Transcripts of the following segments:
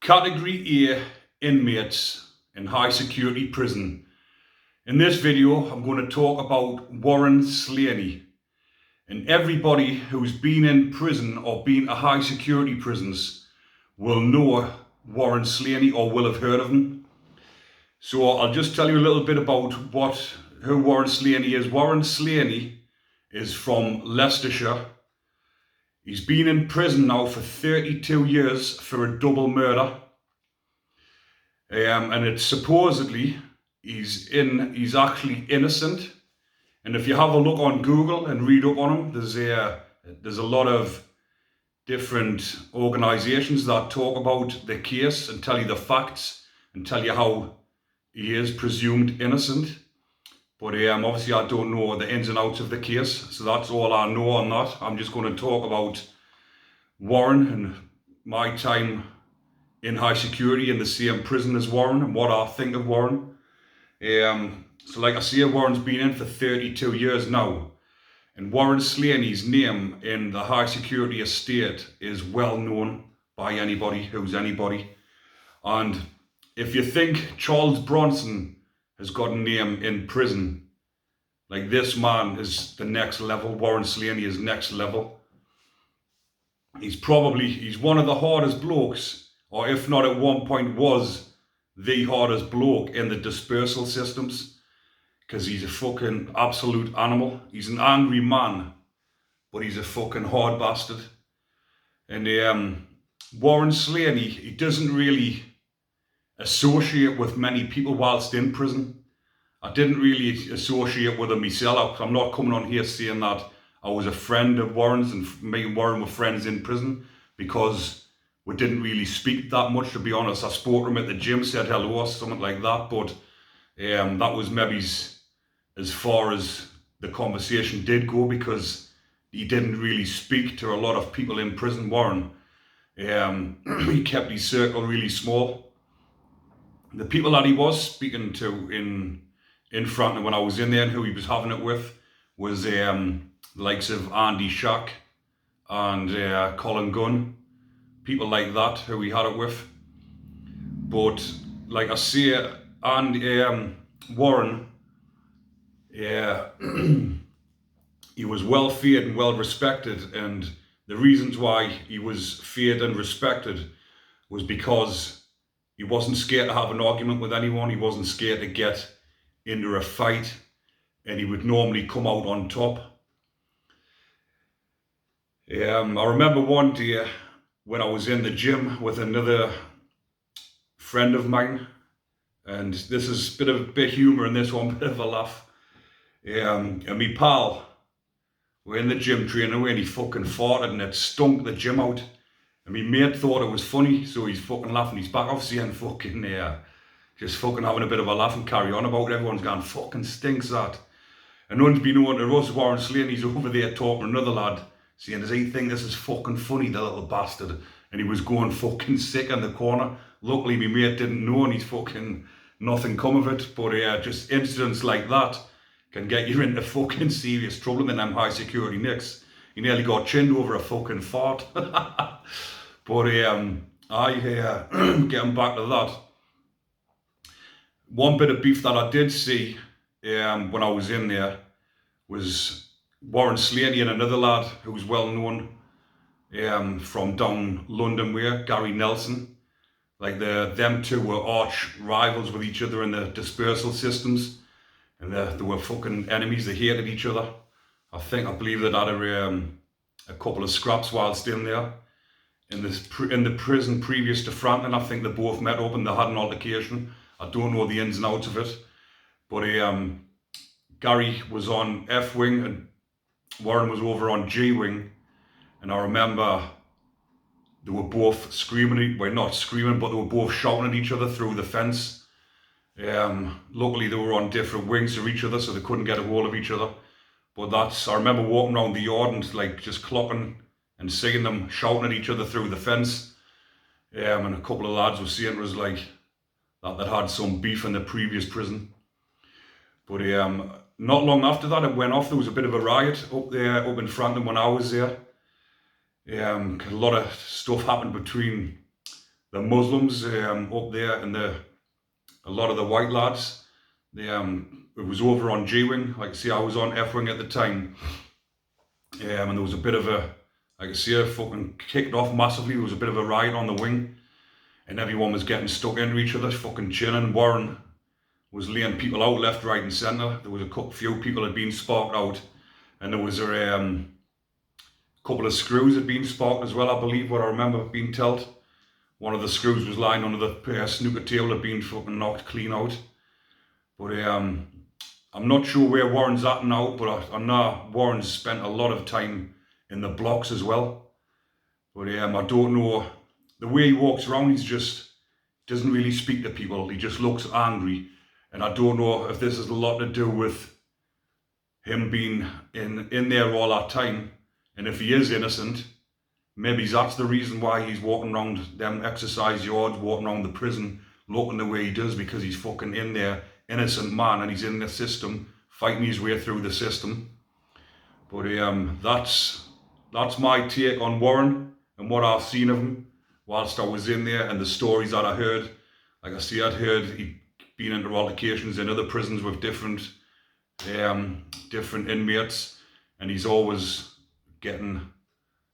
Category A inmates in high security prison. In this video, I'm going to talk about Warren Slaney. And everybody who's been in prison or been to high security prisons will know Warren Slaney or will have heard of him. So I'll just tell you a little bit about who Warren Slaney is. Warren Slaney is from Leicestershire. He's been in prison now for 32 years for a double murder. And it's supposedly he's actually innocent. And if you have a look on Google and read up on him, there's a lot of different organisations that talk about the case and tell you the facts and tell you how he is presumed innocent. But obviously I don't know the ins and outs of the case, so that's all I know on that. I'm just going to talk about Warren and my time in high security in the same prison as Warren and what I think of Warren. So like I say, Warren's been in for 32 years now. And Warren Slaney's name in the high security estate is well known by anybody who's anybody. And if you think Charles Bronson has got a name in prison, like this man is the next level. Warren Slaney is next level. He's one of the hardest blokes, or if not at one point was the hardest bloke in the dispersal systems, because he's a fucking absolute animal. He's an angry man, but he's a fucking hard bastard. And Warren Slaney, he doesn't really associate with many people whilst in prison. I didn't really associate with him myself. I'm not coming on here saying that I was a friend of Warren's and me and Warren were friends in prison, because we didn't really speak that much, to be honest. I spoke to him at the gym, said hello or something like that, but that was maybe as far as the conversation did go, because he didn't really speak to a lot of people in prison, Warren. He kept his circle really small. The people that he was speaking to in Franklin when I was in there and who he was having it with was the likes of Andy Shack and Colin Gunn, people like that who he had it with. But like I say, and Warren, he was well feared and well respected, and the reasons why he was feared and respected was because he wasn't scared to have an argument with anyone. He wasn't scared to get into a fight, and he would normally come out on top. I remember one day when I was in the gym with another friend of mine, and this is a bit humour in this one, bit of a laugh. And me pal, we're in the gym training away, and he fucking farted and it stunk the gym out. And my mate thought it was funny, so he's fucking laughing his back, obviously, and fucking just fucking having a bit of a laugh and carry on about it. Everyone's going, fucking stinks that. And unbeknown to us, Warren Slaney's over there talking to another lad, saying, does he think this is fucking funny, the little bastard? And he was going fucking sick in the corner. Luckily, my mate didn't know, and he's fucking nothing come of it. But just incidents like that can get you into fucking serious trouble in them high security nicks. He nearly got chinned over a fucking fart. But getting back to that, one bit of beef that I did see when I was in there was Warren Slaney and another lad who was well known from down London way, Gary Nelson. Like them two were arch rivals with each other in the dispersal systems, and they were fucking enemies. They hated each other. I believe they'd had a couple of scraps whilst in there. In the prison previous to Franklin, I think they both met up and they had an altercation. I don't know the ins and outs of it. But Gary was on F wing and Warren was over on G wing. And I remember they were both screaming, well not screaming, but they were both shouting at each other through the fence. Luckily they were on different wings of each other, so they couldn't get a hold of each other. But I remember walking around the yard and like just clocking and seeing them shouting at each other through the fence. And a couple of lads were saying it was like that they'd had some beef in the previous prison. But not long after that it went off. There was a bit of a riot up in Franklin when I was there. A lot of stuff happened between Muslims up there, and a lot of the white lads. It was over on G-Wing. Like I say, I was on F-Wing at the time, and there was a bit of a, like I say, fucking kicked off massively. There was a bit of a riot on the wing, and everyone was getting stuck into each other, fucking chilling. Warren was laying people out left, right, and centre. There was a few people had been sparked out, and there was a couple of screws had been sparked as well, I believe, what I remember being told. One of the screws was lying under the snooker table, had been fucking knocked clean out. But I'm not sure where Warren's at now, but I know Warren's spent a lot of time in the blocks as well. But I don't know, the way he walks around, he's just doesn't really speak to people. He just looks angry, and I don't know if this has a lot to do with him being in there all that time. And if he is innocent, maybe that's the reason why he's walking around them exercise yards, walking around the prison, looking the way he does, because he's fucking in there, innocent man, and he's in the system, fighting his way through the system. But that's my take on Warren and what I've seen of him whilst I was in there, and the stories that I heard. Like I say, I'd heard he'd been into altercations in other prisons with different inmates, and he's always getting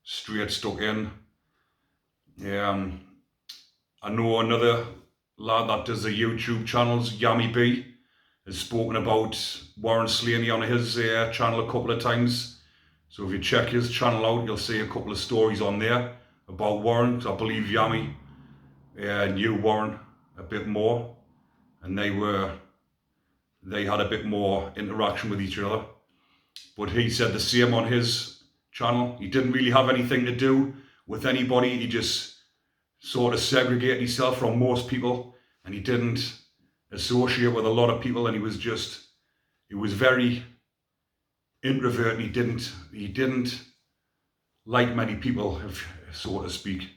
straight stuck in. I know another lad that does the YouTube channels, Yami B, has spoken about Warren Slaney on his channel a couple of times. So if you check his channel out, you'll see a couple of stories on there about Warren, because I believe Yami knew Warren a bit more, and they had a bit more interaction with each other. But he said the same on his channel. He didn't really have anything to do with anybody. He just sort of segregated himself from most people, and he didn't associate with a lot of people, and he was very introvert, and he didn't like many people, so to speak.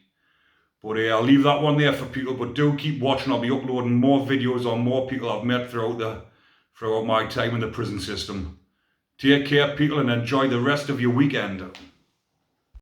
But I'll leave that one there for people, but do keep watching. I'll be uploading more videos on more people I've met throughout my time in the prison system. Take care, people, and enjoy the rest of your weekend.